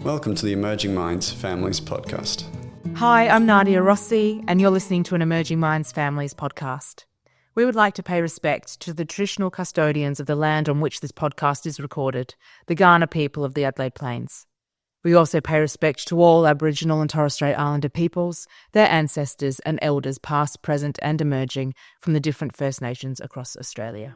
Welcome to the Emerging Minds Families podcast. Hi, I'm Nadia Rossi, and you're listening to an Emerging Minds Families podcast. We would like to pay respect to the traditional custodians of the land on which this podcast is recorded, the Kaurna people of the Adelaide Plains. We also pay respect to all Aboriginal and Torres Strait Islander peoples, their ancestors and elders past, present and emerging from the different First Nations across Australia.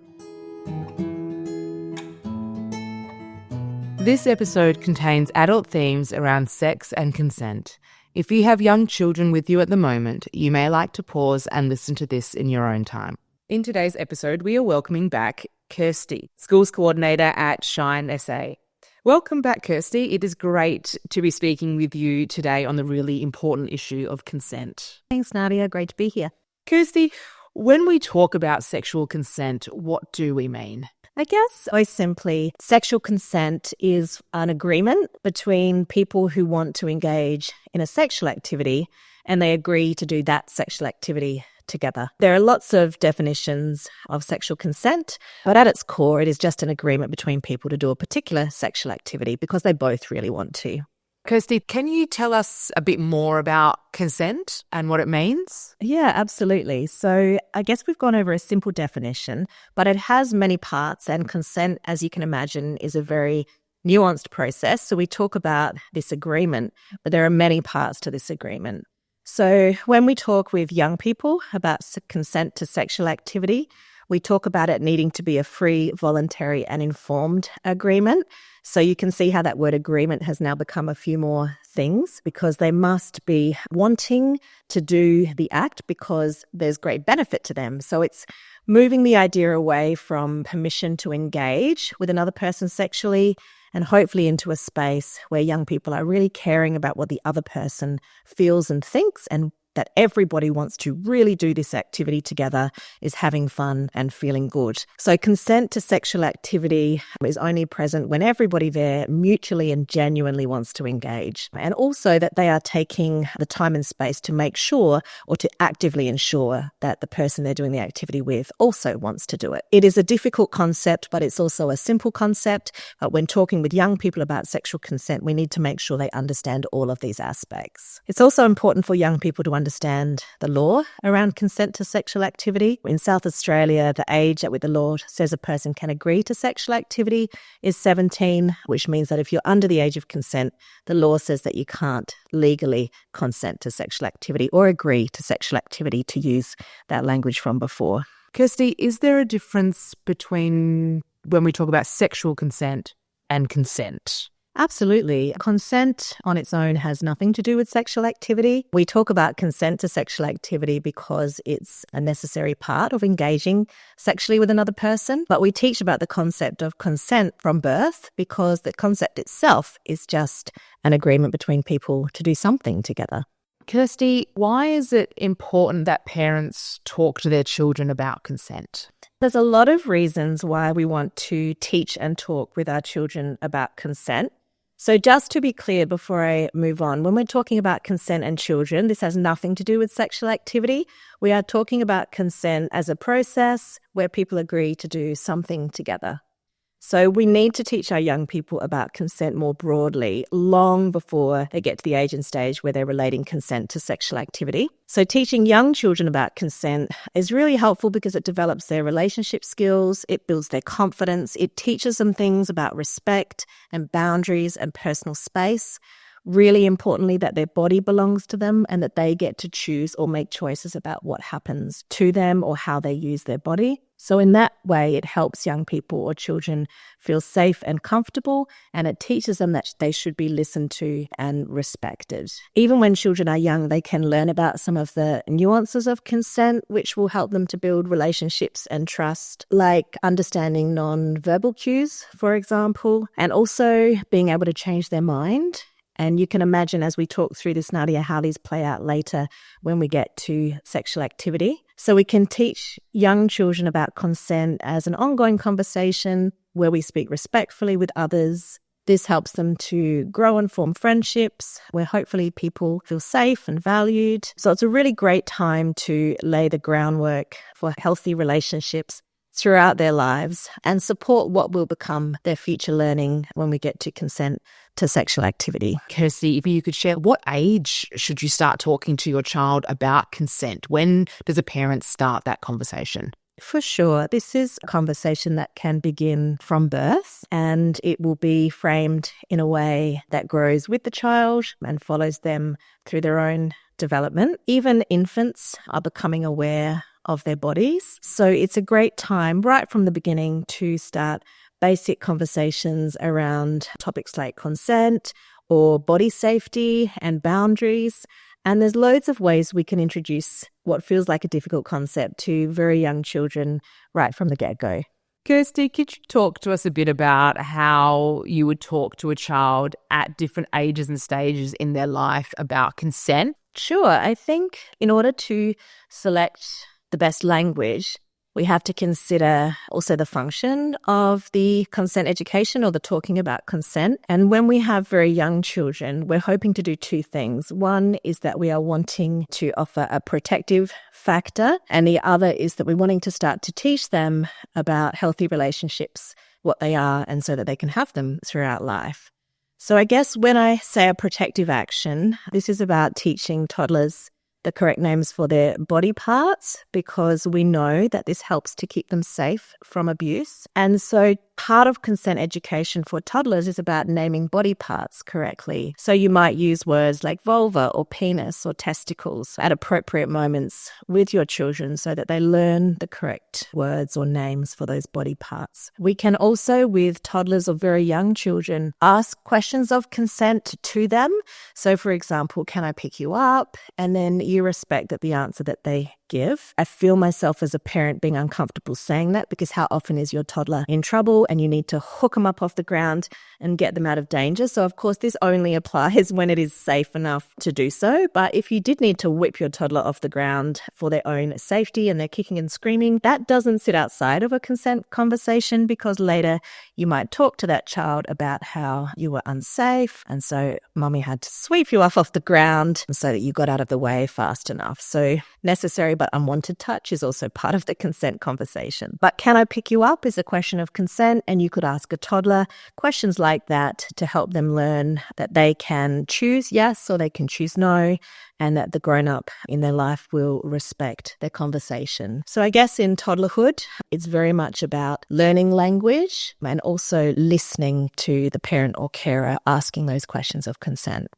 This episode contains adult themes around sex and consent. If you have young children with you at the moment, you may like to pause and listen to this in your own time. In today's episode, we are welcoming back Kirsty, Schools Coordinator at Shine SA. Welcome back, Kirsty. It is great to be speaking with you today on the really important issue of consent. Thanks, Nadia. Great to be here. Kirsty, when we talk about sexual consent, what do we mean? I guess, very simply, sexual consent is an agreement between people who want to engage in a sexual activity and they agree to do that sexual activity together. There are lots of definitions of sexual consent, but at its core, it is just an agreement between people to do a particular sexual activity because they both really want to. Kirsty, can you tell us a bit more about consent and what it means? Yeah, absolutely. So I guess we've gone over a simple definition, but it has many parts, and consent, as you can imagine, is a very nuanced process. So we talk about this agreement, but there are many parts to this agreement. So when we talk with young people about consent to sexual activity, we talk about it needing to be a free, voluntary and informed agreement. So you can see how that word agreement has now become a few more things because they must be wanting to do the act because there's great benefit to them. So it's moving the idea away from permission to engage with another person sexually and hopefully into a space where young people are really caring about what the other person feels and thinks, and that everybody wants to really do this activity together, is having fun and feeling good. So consent to sexual activity is only present when everybody there mutually and genuinely wants to engage. And also that they are taking the time and space to make sure or to actively ensure that the person they're doing the activity with also wants to do it. It is a difficult concept, but it's also a simple concept. But when talking with young people about sexual consent, we need to make sure they understand all of these aspects. It's also important for young people to understand the law around consent to sexual activity. In South Australia, the age at which the law says a person can agree to sexual activity is 17, which means that if you're under the age of consent, the law says that you can't legally consent to sexual activity or agree to sexual activity, to use that language from before. Kirsty, is there a difference between when we talk about sexual consent and consent? Absolutely. Consent on its own has nothing to do with sexual activity. We talk about consent to sexual activity because it's a necessary part of engaging sexually with another person. But we teach about the concept of consent from birth because the concept itself is just an agreement between people to do something together. Kirsty, why is it important that parents talk to their children about consent? There's a lot of reasons why we want to teach and talk with our children about consent. So just to be clear before I move on, when we're talking about consent and children, this has nothing to do with sexual activity. We are talking about consent as a process where people agree to do something together. So we need to teach our young people about consent more broadly, long before they get to the age and stage where they're relating consent to sexual activity. So teaching young children about consent is really helpful because it develops their relationship skills, it builds their confidence, it teaches them things about respect and boundaries and personal space. Really importantly, that their body belongs to them and that they get to choose or make choices about what happens to them or how they use their body. So in that way, it helps young people or children feel safe and comfortable, and it teaches them that they should be listened to and respected. Even when children are young, they can learn about some of the nuances of consent, which will help them to build relationships and trust, like understanding non-verbal cues, for example, and also being able to change their mind. And you can imagine as we talk through this, Nadia, how these play out later when we get to sexual activity. So we can teach young children about consent as an ongoing conversation where we speak respectfully with others. This helps them to grow and form friendships where hopefully people feel safe and valued. So it's a really great time to lay the groundwork for healthy relationships throughout their lives and support what will become their future learning when we get to consent to sexual activity. Kirsty, if you could share, what age should you start talking to your child about consent? When does a parent start that conversation? For sure. This is a conversation that can begin from birth, and it will be framed in a way that grows with the child and follows them through their own development. Even infants are becoming aware of their bodies. So it's a great time right from the beginning to start basic conversations around topics like consent or body safety and boundaries. And there's loads of ways we can introduce what feels like a difficult concept to very young children right from the get-go. Kirsty, could you talk to us a bit about how you would talk to a child at different ages and stages in their life about consent? Sure. I think in order to select the best language, we have to consider also the function of the consent education or the talking about consent. And when we have very young children, we're hoping to do two things. One is that we are wanting to offer a protective factor, and the other is that we're wanting to start to teach them about healthy relationships, what they are, and so that they can have them throughout life. So I guess when I say a protective action, this is about teaching toddlers the correct names for their body parts, because we know that this helps to keep them safe from abuse. And so part of consent education for toddlers is about naming body parts correctly. So you might use words like vulva or penis or testicles at appropriate moments with your children so that they learn the correct words or names for those body parts. We can also, with toddlers or very young children, ask questions of consent to them. So for example, can I pick you up? And then you respect that the answer that they give. I feel myself as a parent being uncomfortable saying that, because how often is your toddler in trouble and you need to hook them up off the ground and get them out of danger? So of course this only applies when it is safe enough to do so. But if you did need to whip your toddler off the ground for their own safety and they're kicking and screaming, that doesn't sit outside of a consent conversation, because later you might talk to that child about how you were unsafe and so mommy had to sweep you off the ground so that you got out of the way fast enough. So necessary but unwanted touch is also part of the consent conversation. But can I pick you up is a question of consent, and you could ask a toddler questions like that to help them learn that they can choose yes or they can choose no, and that the grown-up in their life will respect their conversation. So I guess in toddlerhood, it's very much about learning language and also listening to the parent or carer asking those questions of consent.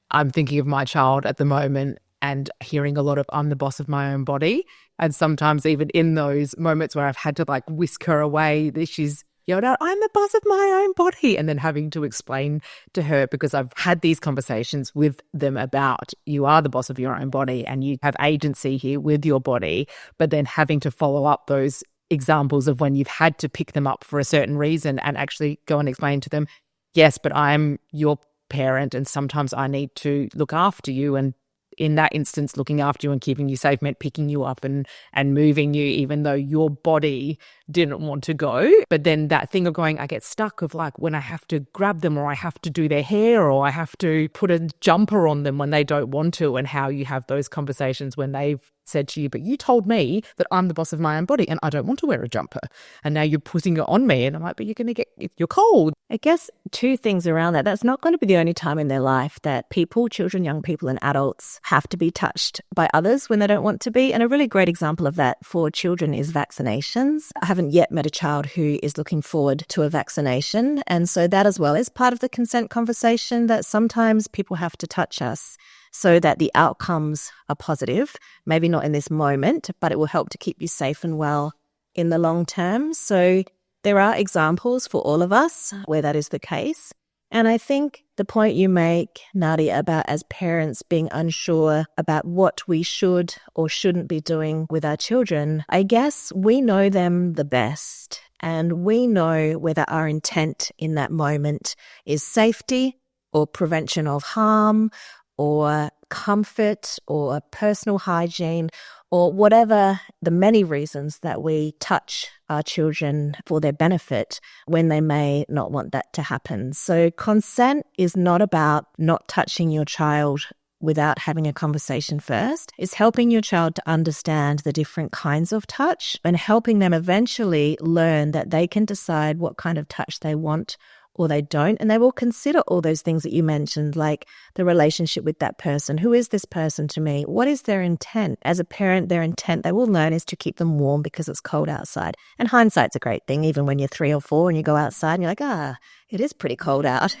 I'm thinking of my child at the moment and hearing a lot of I'm the boss of my own body. And sometimes even in those moments where I've had to like whisk her away, she's yelled out, I'm the boss of my own body. And then having to explain to her, because I've had these conversations with them about you are the boss of your own body and you have agency here with your body, but then having to follow up those examples of when you've had to pick them up for a certain reason and actually go and explain to them, yes, but I'm your parent and sometimes I need to look after you, and in that instance, looking after you and keeping you safe meant picking you up and moving you, even though your body didn't want to go. But then that thing of going, I get stuck of like when I have to grab them or I have to do their hair or I have to put a jumper on them when they don't want to, and how you have those conversations when they've said to you, but you told me that I'm the boss of my own body and I don't want to wear a jumper. And now you're putting it on me. And I'm like, but you're cold. I guess two things around that. That's not going to be the only time in their life that people, children, young people and adults have to be touched by others when they don't want to be. And a really great example of that for children is vaccinations. I haven't yet met a child who is looking forward to a vaccination. And so that as well is part of the consent conversation, that sometimes people have to touch us so that the outcomes are positive. Maybe not in this moment, but it will help to keep you safe and well in the long term. So there are examples for all of us where that is the case. And I think the point you make, Nadia, about as parents being unsure about what we should or shouldn't be doing with our children, I guess we know them the best. And we know whether our intent in that moment is safety or prevention of harm or comfort or personal hygiene or whatever the many reasons that we touch our children for their benefit when they may not want that to happen. So consent is not about not touching your child without having a conversation first is helping your child to understand the different kinds of touch and helping them eventually learn that they can decide what kind of touch they want or they don't. And they will consider all those things that you mentioned, like the relationship with that person. Who is this person to me? What is their intent? As a parent, their intent, they will learn, is to keep them warm because it's cold outside. And hindsight's a great thing, even when you're 3 or 4 and you go outside and you're like, it is pretty cold out.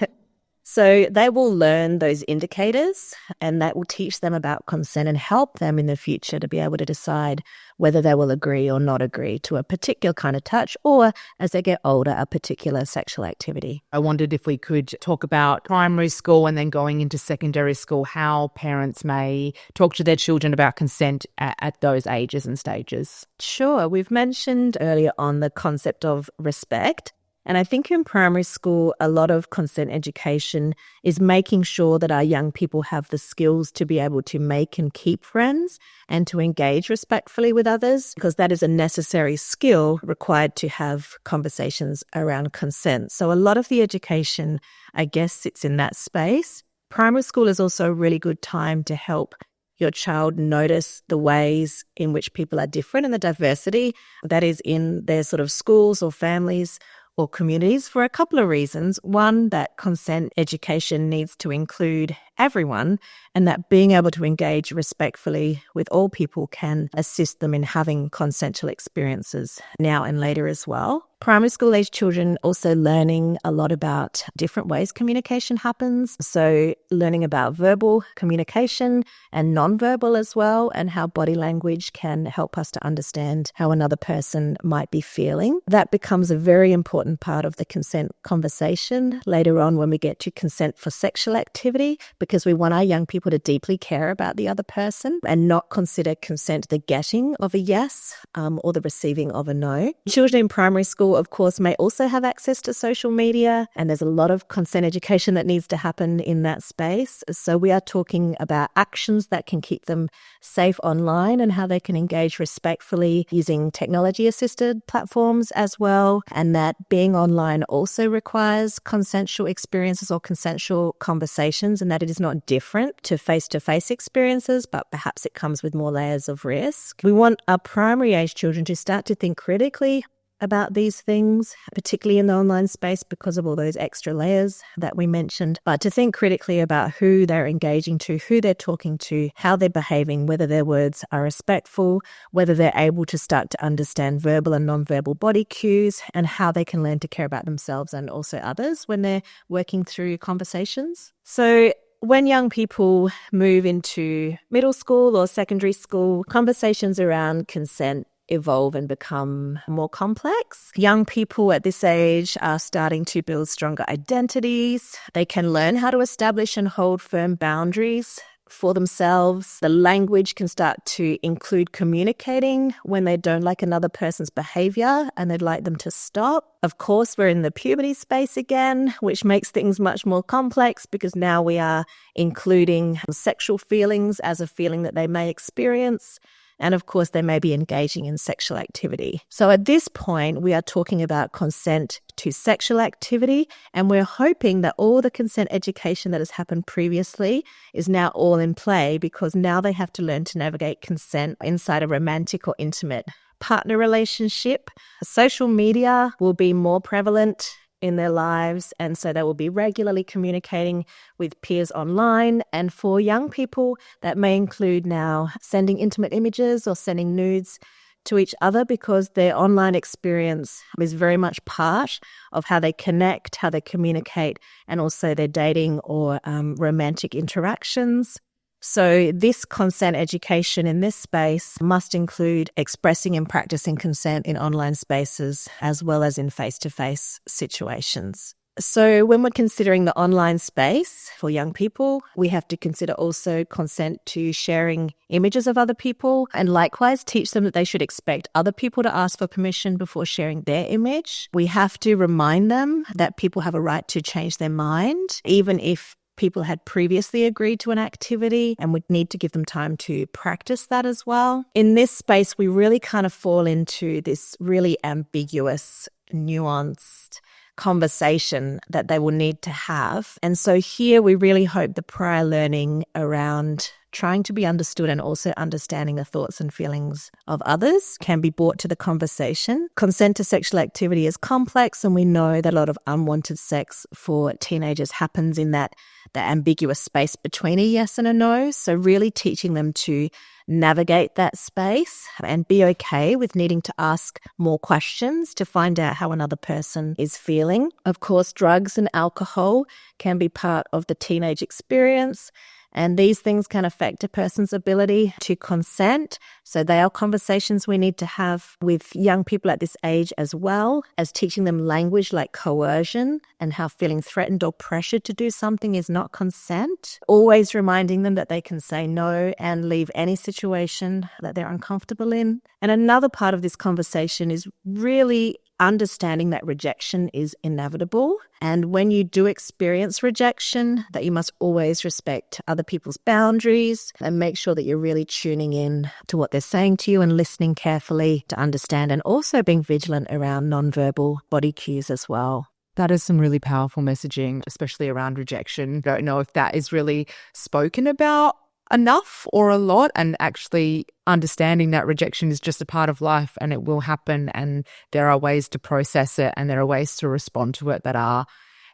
So they will learn those indicators, and that will teach them about consent and help them in the future to be able to decide whether they will agree or not agree to a particular kind of touch, or as they get older, a particular sexual activity. I wondered if we could talk about primary school and then going into secondary school, how parents may talk to their children about consent at those ages and stages. Sure. We've mentioned earlier on the concept of respect. And I think in primary school, a lot of consent education is making sure that our young people have the skills to be able to make and keep friends and to engage respectfully with others, because that is a necessary skill required to have conversations around consent. So a lot of the education, I guess, sits in that space. Primary school is also a really good time to help your child notice the ways in which people are different and the diversity that is in their sort of schools or families or communities, for a couple of reasons. One, that consent education needs to include everyone, and that being able to engage respectfully with all people can assist them in having consensual experiences now and later as well. Primary school age children also learning a lot about different ways communication happens. So learning about verbal communication and nonverbal as well, and how body language can help us to understand how another person might be feeling. That becomes a very important part of the consent conversation later on when we get to consent for sexual activity, because we want our young people to deeply care about the other person and not consider consent the getting of a yes or the receiving of a no. Children in primary school, of course, may also have access to social media, and there's a lot of consent education that needs to happen in that space. So we are talking about actions that can keep them safe online and how they can engage respectfully using technology-assisted platforms as well, and that being online also requires consensual experiences or consensual conversations, and that it is not different to face-to-face experiences, but perhaps it comes with more layers of risk. We want our primary age children to start to think critically about these things, particularly in the online space because of all those extra layers that we mentioned, but to think critically about who they're engaging to, who they're talking to, how they're behaving, whether their words are respectful, whether they're able to start to understand verbal and nonverbal body cues, and how they can learn to care about themselves and also others when they're working through conversations. So when young people move into middle school or secondary school, conversations around consent evolve and become more complex. Young people at this age are starting to build stronger identities. They can learn how to establish and hold firm boundaries for themselves. The language can start to include communicating when they don't like another person's behavior and they'd like them to stop. Of course, we're in the puberty space again, which makes things much more complex because now we are including sexual feelings as a feeling that they may experience. And of course, they may be engaging in sexual activity. So at this point, we are talking about consent to sexual activity, and we're hoping that all the consent education that has happened previously is now all in play, because now they have to learn to navigate consent inside a romantic or intimate partner relationship. Social media will be more prevalent in their lives, and so they will be regularly communicating with peers online. And for young people, that may include now sending intimate images or sending nudes to each other, because their online experience is very much part of how they connect, how they communicate, and also their dating or romantic interactions. So this consent education in this space must include expressing and practicing consent in online spaces as well as in face-to-face situations. So when we're considering the online space for young people, we have to consider also consent to sharing images of other people, and likewise teach them that they should expect other people to ask for permission before sharing their image. We have to remind them that people have a right to change their mind, even if people had previously agreed to an activity, and we need to give them time to practice that as well. In this space, we really kind of fall into this really ambiguous, nuanced conversation that they will need to have. And so here we really hope the prior learning around trying to be understood and also understanding the thoughts and feelings of others can be brought to the conversation. Consent to sexual activity is complex, and we know that a lot of unwanted sex for teenagers happens in the ambiguous space between a yes and a no. So really teaching them to navigate that space and be okay with needing to ask more questions to find out how another person is feeling. Of course, drugs and alcohol can be part of the teenage experience, and these things can affect a person's ability to consent. So they are conversations we need to have with young people at this age, as well as teaching them language like coercion and how feeling threatened or pressured to do something is not consent. Always reminding them that they can say no and leave any situation that they're uncomfortable in. And another part of this conversation is really understanding that rejection is inevitable. And when you do experience rejection, that you must always respect other people's boundaries and make sure that you're really tuning in to what they're saying to you and listening carefully to understand, and also being vigilant around nonverbal body cues as well. That is some really powerful messaging, especially around rejection. Don't know if that is really spoken about enough or a lot, and actually understanding that rejection is just a part of life and it will happen, and there are ways to process it and there are ways to respond to it that are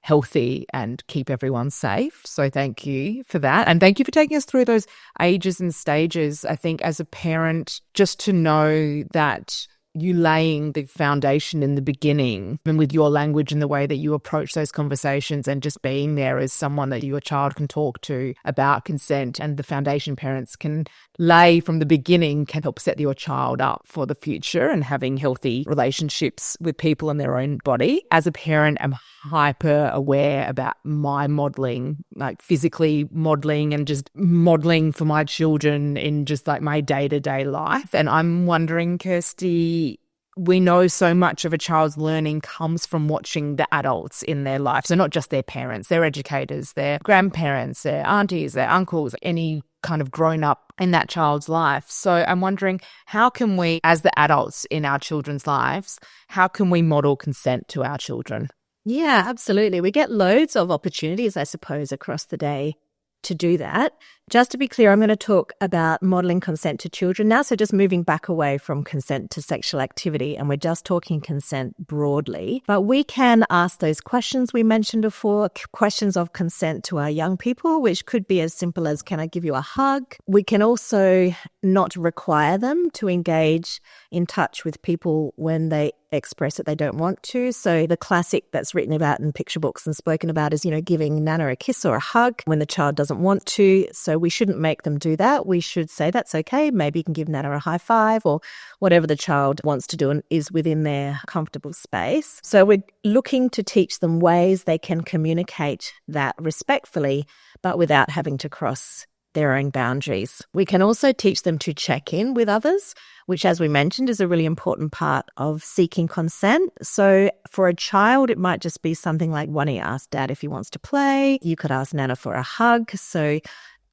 healthy and keep everyone safe. So thank you for that. And thank you for taking us through those ages and stages. I think as a parent, just to know that you laying the foundation in the beginning, and with your language and the way that you approach those conversations, and just being there as someone that your child can talk to about consent, and the foundation parents can lay from the beginning can help set your child up for the future and having healthy relationships with people in their own body. As a parent, I'm hyper aware about my modeling, like physically modeling and just modeling for my children in just like my day-to-day life. And I'm wondering, Kirsty, we know so much of a child's learning comes from watching the adults in their life. So not just their parents, their educators, their grandparents, their aunties, their uncles, any kind of grown up in that child's life. So I'm wondering, how can we, as the adults in our children's lives, how can we model consent to our children? Yeah, absolutely. We get loads of opportunities, I suppose, across the day to do that. Just to be clear, I'm going to talk about modelling consent to children now. So just moving back away from consent to sexual activity, and we're just talking consent broadly. But we can ask those questions we mentioned before, questions of consent to our young people, which could be as simple as, can I give you a hug? We can also not require them to engage in touch with people when they express that they don't want to. So the classic that's written about in picture books and spoken about is, giving Nana a kiss or a hug when the child doesn't want to. So we shouldn't make them do that. We should say, that's okay. Maybe you can give Nana a high five, or whatever the child wants to do and is within their comfortable space. So we're looking to teach them ways they can communicate that respectfully, but without having to cross their own boundaries. We can also teach them to check in with others, which, as we mentioned, is a really important part of seeking consent. So for a child, it might just be something like, why don't you ask Dad if he wants to play? You could ask Nana for a hug. So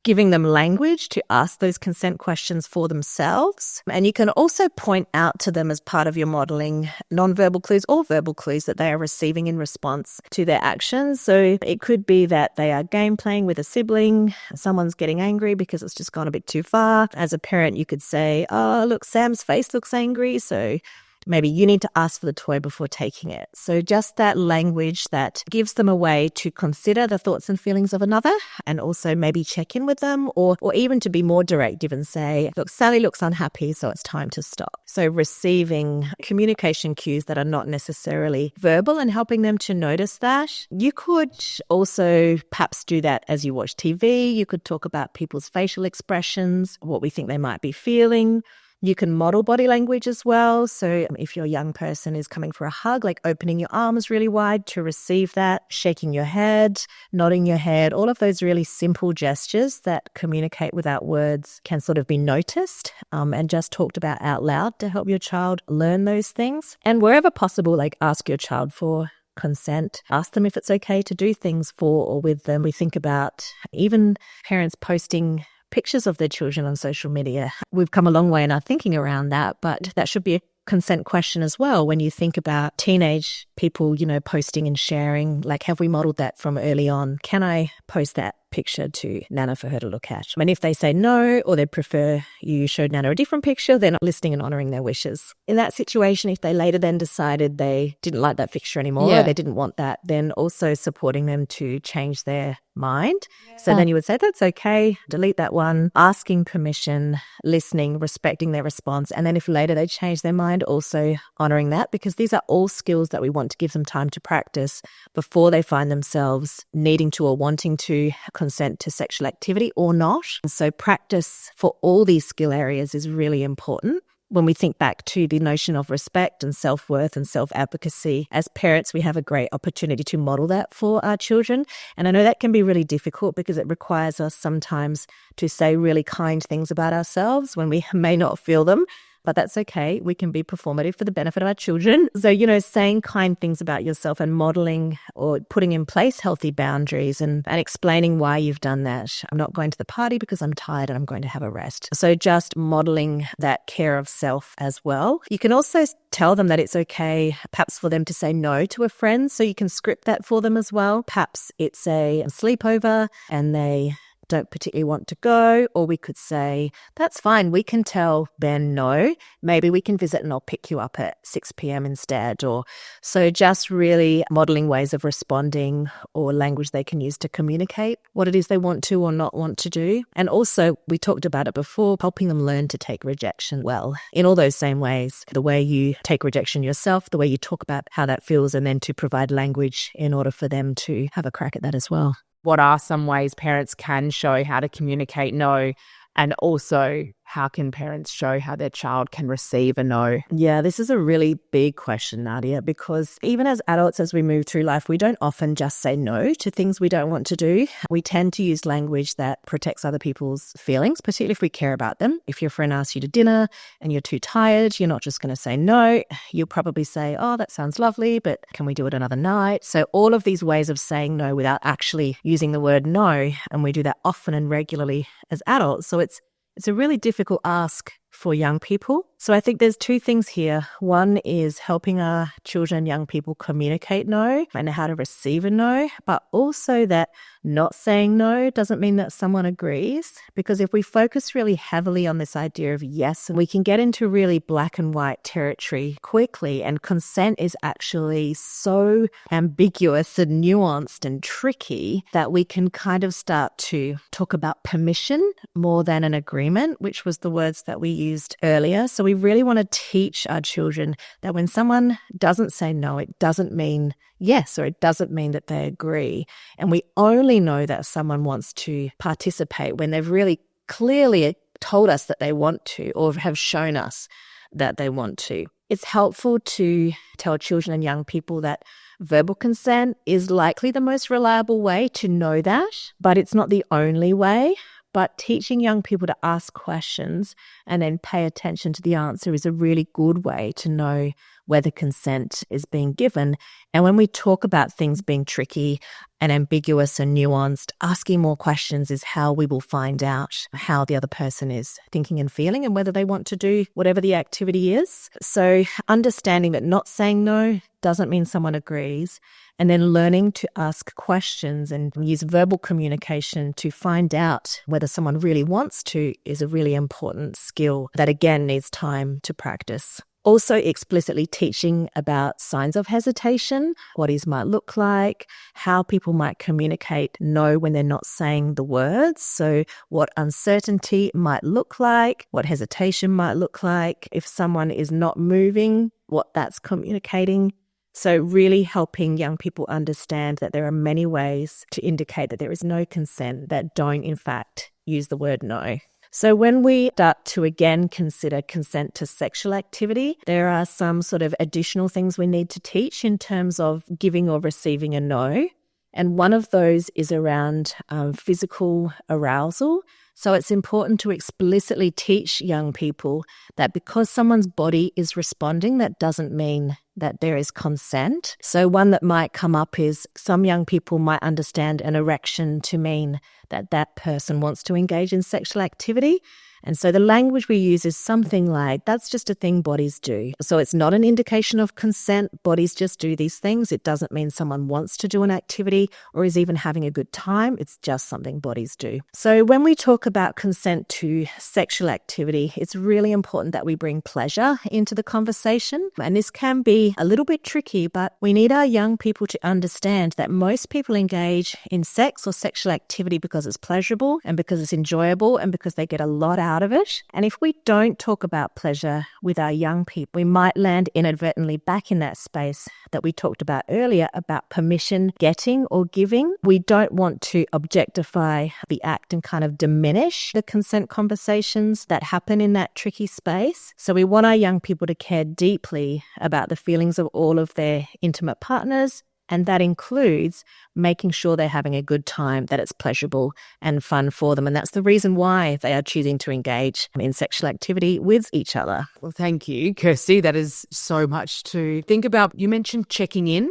giving them language to ask those consent questions for themselves. And you can also point out to them, as part of your modelling, nonverbal clues or verbal clues that they are receiving in response to their actions. So it could be that they are game playing with a sibling, someone's getting angry because it's just gone a bit too far. As a parent, you could say, oh, look, Sam's face looks angry, so maybe you need to ask for the toy before taking it. So just that language that gives them a way to consider the thoughts and feelings of another, and also maybe check in with them, or even to be more directive and say, look, Sally looks unhappy, so it's time to stop. So receiving communication cues that are not necessarily verbal and helping them to notice that. You could also perhaps do that as you watch TV. You could talk about people's facial expressions, what we think they might be feeling. You can model body language as well. So if your young person is coming for a hug, like opening your arms really wide to receive that, shaking your head, nodding your head, all of those really simple gestures that communicate without words can sort of be noticed and just talked about out loud to help your child learn those things. And wherever possible, like ask your child for consent. Ask them if it's okay to do things for or with them. We think about even parents posting pictures of their children on social media. We've come a long way in our thinking around that, but that should be consent question as well. When you think about teenage people, posting and sharing, like, have we modeled that from early on? Can I post that picture to Nana for her to look at? And if they say no, or they prefer you showed Nana a different picture, they're not listening and honouring their wishes. In that situation, if they later then decided they didn't like that picture anymore, or they didn't want that, then also supporting them to change their mind. So then you would say, that's okay, delete that one, asking permission, listening, respecting their response. And then if later they change their mind, also honouring that, because these are all skills that we want to give them time to practice before they find themselves needing to or wanting to consent to sexual activity or not. And so practice for all these skill areas is really important. When we think back to the notion of respect and self-worth and self-advocacy, as parents, we have a great opportunity to model that for our children. And I know that can be really difficult because it requires us sometimes to say really kind things about ourselves when we may not feel them. But that's okay. We can be performative for the benefit of our children. So, saying kind things about yourself and modeling or putting in place healthy boundaries and explaining why you've done that. I'm not going to the party because I'm tired and I'm going to have a rest. So just modeling that care of self as well. You can also tell them that it's okay, perhaps for them to say no to a friend. So you can script that for them as well. Perhaps it's a sleepover and they don't particularly want to go, or we could say, that's fine, we can tell Ben no, maybe we can visit and I'll pick you up at 6 p.m. instead. Or so just really modeling ways of responding or language they can use to communicate what it is they want to or not want to do. And also, we talked about it before, helping them learn to take rejection well in all those same ways, the way you take rejection yourself, the way you talk about how that feels, and then to provide language in order for them to have a crack at that as well. What are some ways parents can show how to communicate no? And also, how can parents show how their child can receive a no? Yeah, this is a really big question, Nadia, because even as adults, as we move through life, we don't often just say no to things we don't want to do. We tend to use language that protects other people's feelings, particularly if we care about them. If your friend asks you to dinner and you're too tired, you're not just going to say no. You'll probably say, oh, that sounds lovely, but can we do it another night? So all of these ways of saying no without actually using the word no, and we do that often and regularly as adults. So it's a really difficult ask for young people. So I think there's two things here. One is helping our children and young people communicate no and how to receive a no, but also that not saying no doesn't mean that someone agrees. Because if we focus really heavily on this idea of yes, we can get into really black and white territory quickly. And consent is actually so ambiguous and nuanced and tricky that we can kind of start to talk about permission more than an agreement, which was the words that we used earlier. So we really want to teach our children that when someone doesn't say no, it doesn't mean yes, or it doesn't mean that they agree. And we only know that someone wants to participate when they've really clearly told us that they want to, or have shown us that they want to. It's helpful to tell children and young people that verbal consent is likely the most reliable way to know that, but it's not the only way. But teaching young people to ask questions and then pay attention to the answer is a really good way to know whether consent is being given. And when we talk about things being tricky and ambiguous and nuanced, asking more questions is how we will find out how the other person is thinking and feeling and whether they want to do whatever the activity is. So understanding that not saying no doesn't mean someone agrees, and then learning to ask questions and use verbal communication to find out whether someone really wants to is a really important skill that, again, needs time to practice. Also explicitly teaching about signs of hesitation, what these might look like, how people might communicate no when they're not saying the words. So what uncertainty might look like, what hesitation might look like, if someone is not moving, what that's communicating. So really helping young people understand that there are many ways to indicate that there is no consent that don't, in fact, use the word no. So when we start to again consider consent to sexual activity, there are some sort of additional things we need to teach in terms of giving or receiving a no. And one of those is around physical arousal. So it's important to explicitly teach young people that because someone's body is responding, that doesn't mean that there is consent. So one that might come up is some young people might understand an erection to mean that that person wants to engage in sexual activity. And so the language we use is something like, that's just a thing bodies do. So it's not an indication of consent. Bodies just do these things. It doesn't mean someone wants to do an activity or is even having a good time. It's just something bodies do. So when we talk about consent to sexual activity, it's really important that we bring pleasure into the conversation. And this can be a little bit tricky, but we need our young people to understand that most people engage in sex or sexual activity because it's pleasurable and because it's enjoyable and because they get a lot out of it. And if we don't talk about pleasure with our young people, we might land inadvertently back in that space that we talked about earlier about permission getting or giving. We don't want to objectify the act and kind of diminish the consent conversations that happen in that tricky space. So we want our young people to care deeply about the feelings of all of their intimate partners. And that includes making sure they're having a good time, that it's pleasurable and fun for them. And that's the reason why they are choosing to engage in sexual activity with each other. Well, thank you, Kirsty. That is so much to think about. You mentioned checking in,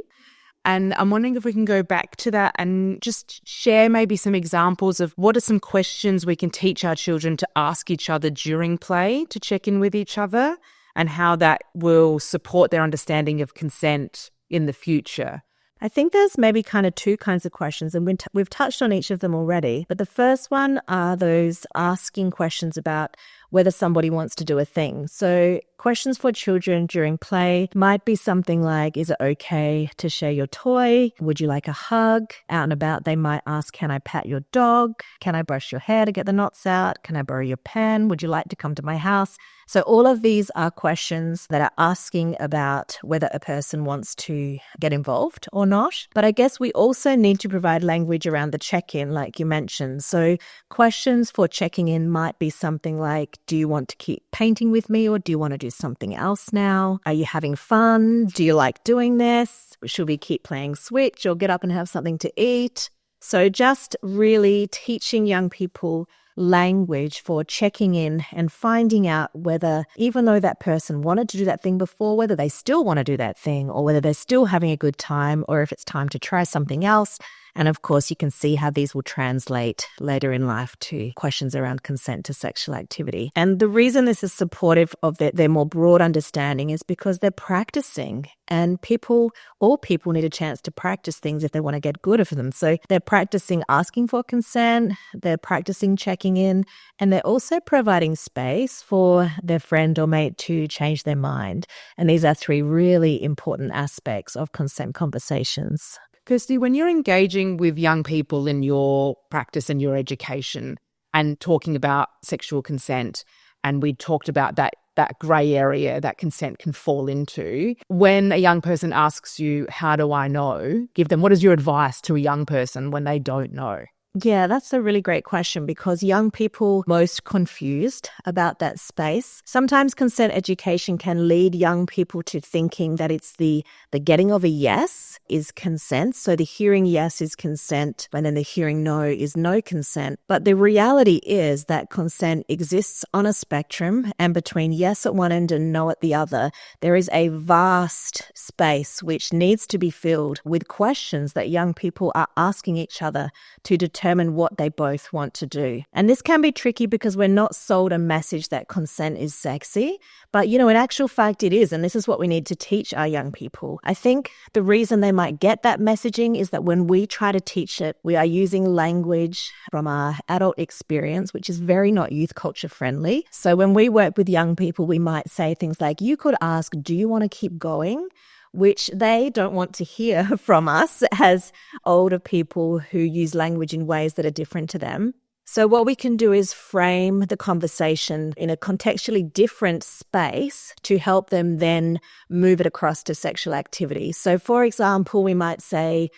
and I'm wondering if we can go back to that and just share maybe some examples of what are some questions we can teach our children to ask each other during play to check in with each other and how that will support their understanding of consent in the future. I think there's maybe kind of two kinds of questions, and we've touched on each of them already. But the first one are those asking questions about whether somebody wants to do a thing. So questions for children during play might be something like, is it okay to share your toy? Would you like a hug? Out and about, they might ask, can I pat your dog? Can I brush your hair to get the knots out? Can I borrow your pen? Would you like to come to my house? So all of these are questions that are asking about whether a person wants to get involved or not. But I guess we also need to provide language around the check-in, like you mentioned. So questions for checking in might be something like, do you want to keep painting with me or do you want to do something else now? Are you having fun? Do you like doing this? Should we keep playing Switch or get up and have something to eat? So just really teaching young people language for checking in and finding out whether, even though that person wanted to do that thing before, whether they still want to do that thing or whether they're still having a good time or if it's time to try something else. And of course, you can see how these will translate later in life to questions around consent to sexual activity. And the reason this is supportive of their more broad understanding is because they're practicing. And all people need a chance to practice things if they want to get good at them. So they're practicing asking for consent, they're practicing checking in, and they're also providing space for their friend or mate to change their mind. And these are three really important aspects of consent conversations. Kirsty, when you're engaging with young people in your practice and your education and talking about sexual consent, and we talked about that grey area that consent can fall into, when a young person asks you, how do I know? Give them, what is your advice to a young person when they don't know? Yeah, that's a really great question because young people most confused about that space. Sometimes consent education can lead young people to thinking that it's the getting of a yes is consent. So the hearing yes is consent, and then the hearing no is no consent. But the reality is that consent exists on a spectrum, and between yes at one end and no at the other, there is a vast space which needs to be filled with questions that young people are asking each other to determine what they both want to do. And this can be tricky because we're not sold a message that consent is sexy, but in actual fact it is, and this is what we need to teach our young people. I think the reason they might get that messaging is that when we try to teach it, we are using language from our adult experience, which is very not youth culture friendly. So when we work with young people, we might say things like, you could ask, do you want to keep going? Which they don't want to hear from us as older people who use language in ways that are different to them. So what we can do is frame the conversation in a contextually different space to help them then move it across to sexual activity. So for example, we might say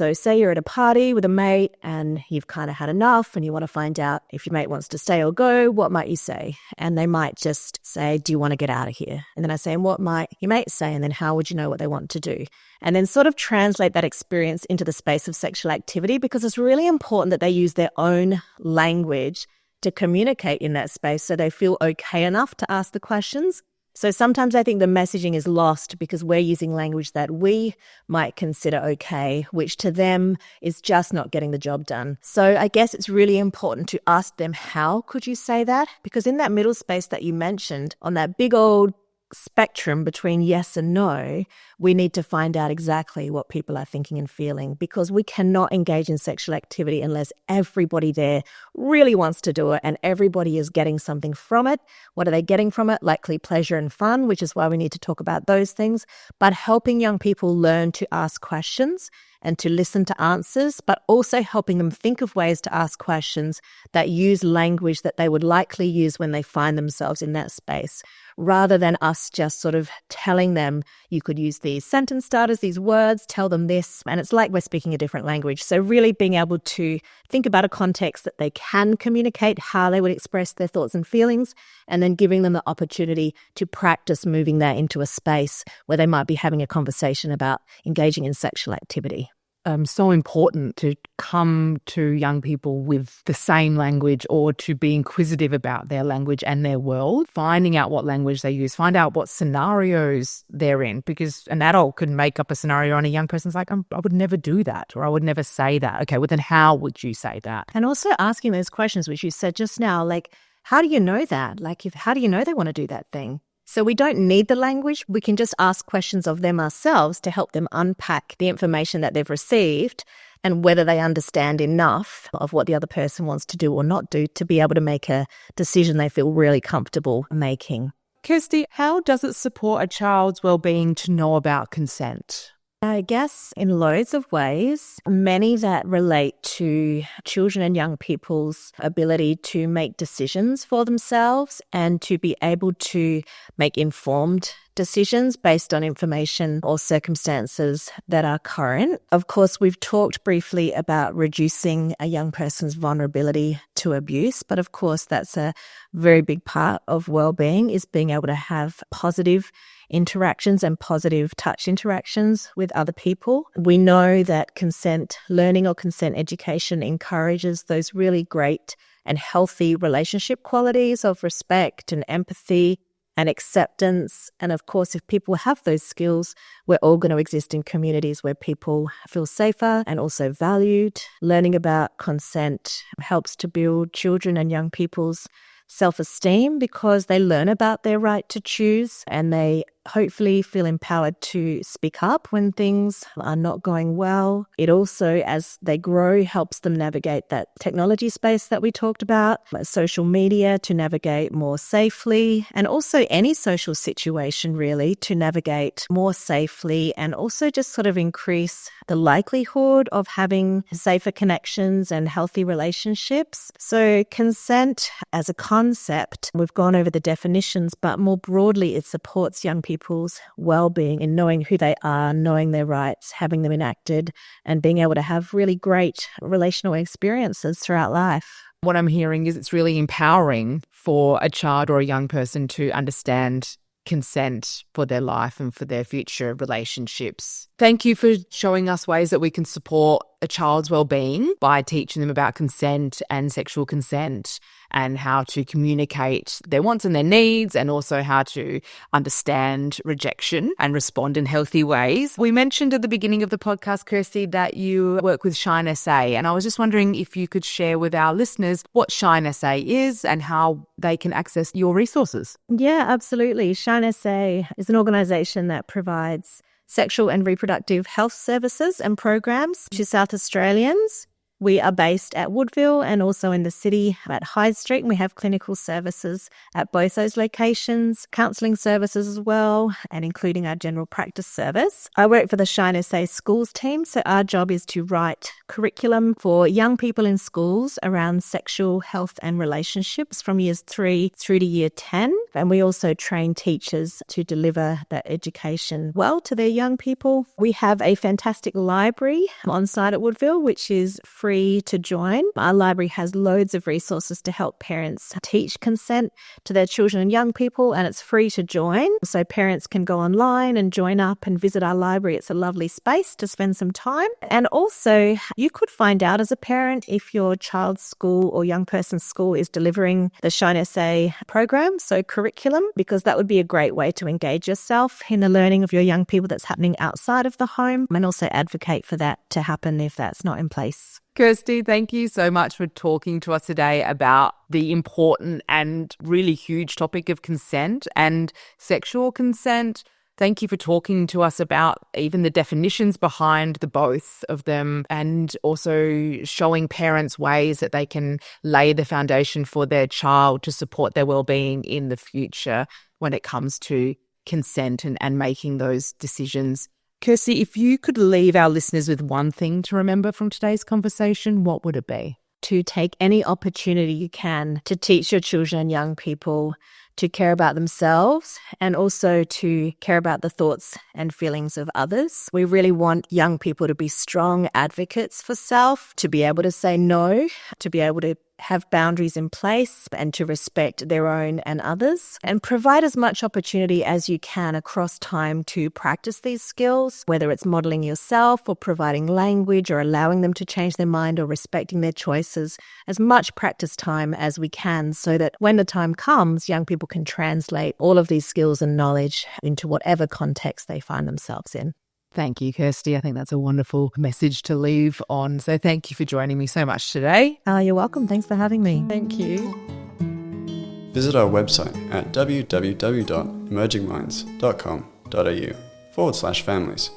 you're at a party with a mate and you've kind of had enough and you want to find out if your mate wants to stay or go, what might you say? And they might just say, do you want to get out of here? And then I say, and what might your mate say? And then how would you know what they want to do? And then sort of translate that experience into the space of sexual activity, because it's really important that they use their own language to communicate in that space so they feel okay enough to ask the questions. So sometimes I think the messaging is lost because we're using language that we might consider okay, which to them is just not getting the job done. So I guess it's really important to ask them, how could you say that? Because in that middle space that you mentioned, on that big old spectrum between yes and no, we need to find out exactly what people are thinking and feeling, because we cannot engage in sexual activity unless everybody there really wants to do it and everybody is getting something from it. What are they getting from it? Likely pleasure and fun, which is why we need to talk about those things, but helping young people learn to ask questions and to listen to answers, but also helping them think of ways to ask questions that use language that they would likely use when they find themselves in that space, rather than us just sort of telling them, you could use these sentence starters, these words, tell them this, and it's like we're speaking a different language. So really being able to think about a context that they can communicate how they would express their thoughts and feelings, and then giving them the opportunity to practice moving that into a space where they might be having a conversation about engaging in sexual activity. So important to come to young people with the same language, or to be inquisitive about their language and their world, finding out what language they use, find out what scenarios they're in, because an adult can make up a scenario and a young person's like, I would never do that, or I would never say that. Okay, well then how would you say that? And also asking those questions, which you said just now, like, how do you know that? Like, how do you know they want to do that thing? So we don't need the language. We can just ask questions of them ourselves to help them unpack the information that they've received and whether they understand enough of what the other person wants to do or not do to be able to make a decision they feel really comfortable making. Kirsty, how does it support a child's well-being to know about consent? I guess in loads of ways, many that relate to children and young people's ability to make decisions for themselves and to be able to make informed decisions based on information or circumstances that are current. Of course, we've talked briefly about reducing a young person's vulnerability to abuse, but of course, that's a very big part of well-being, is being able to have positive interactions and positive touch interactions with other people. We know that consent learning or consent education encourages those really great and healthy relationship qualities of respect and empathy and acceptance. And of course, if people have those skills, we're all going to exist in communities where people feel safer and also valued. Learning about consent helps to build children and young people's self-esteem, because they learn about their right to choose and they hopefully feel empowered to speak up when things are not going well. It also, as they grow, helps them navigate that technology space that we talked about, social media, to navigate more safely, and also any social situation really to navigate more safely, and also just sort of increase the likelihood of having safer connections and healthy relationships. So consent as a concept, we've gone over the definitions, but more broadly it supports young people's well-being in knowing who they are, knowing their rights, having them enacted, and being able to have really great relational experiences throughout life. What I'm hearing is it's really empowering for a child or a young person to understand consent for their life and for their future relationships. Thank you for showing us ways that we can support a child's well-being by teaching them about consent and sexual consent, and how to communicate their wants and their needs, and also how to understand rejection and respond in healthy ways. We mentioned at the beginning of the podcast, Kirsty, that you work with Shine SA, and I was just wondering if you could share with our listeners what Shine SA is and how they can access your resources. Yeah, absolutely. Shine SA is an organisation that provides sexual and reproductive health services and programs to South Australians. We are based at Woodville and also in the city at Hyde Street, and we have clinical services at both those locations, counselling services as well, and including our general practice service. I work for the Shine SA schools team, so our job is to write curriculum for young people in schools around sexual health and relationships from years 3 through to year 10. And we also train teachers to deliver that education well to their young people. We have a fantastic library on site at Woodville, which is free free to join. Our library has loads of resources to help parents teach consent to their children and young people, and it's free to join. So parents can go online and join up and visit our library. It's a lovely space to spend some time. And also, you could find out as a parent if your child's school or young person's school is delivering the Shine Essay program, so curriculum, because that would be a great way to engage yourself in the learning of your young people that's happening outside of the home, and also advocate for that to happen if that's not in place. Kirsty, thank you so much for talking to us today about the important and really huge topic of consent and sexual consent. Thank you for talking to us about even the definitions behind the both of them, and also showing parents ways that they can lay the foundation for their child to support their wellbeing in the future when it comes to consent and making those decisions. Kirsty, if you could leave our listeners with one thing to remember from today's conversation, what would it be? To take any opportunity you can to teach your children and young people to care about themselves, and also to care about the thoughts and feelings of others. We really want young people to be strong advocates for self, to be able to say no, to be able to have boundaries in place, and to respect their own and others, and provide as much opportunity as you can across time to practice these skills, whether it's modeling yourself or providing language or allowing them to change their mind or respecting their choices. As much practice time as we can, so that when the time comes, young people can translate all of these skills and knowledge into whatever context they find themselves in. Thank you, Kirsty. I think that's a wonderful message to leave on. So thank you for joining me so much today. You're welcome. Thanks for having me. Thank you. Visit our website at www.emergingminds.com.au/families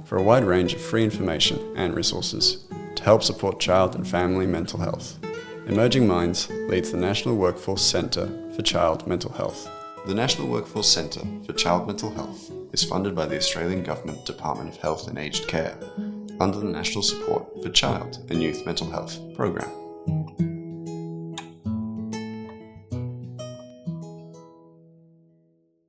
for a wide range of free information and resources to help support child and family mental health. Emerging Minds leads the National Workforce Centre for Child Mental Health. The National Workforce Centre for Child Mental Health is funded by the Australian Government Department of Health and Aged Care under the National Support for Child and Youth Mental Health program.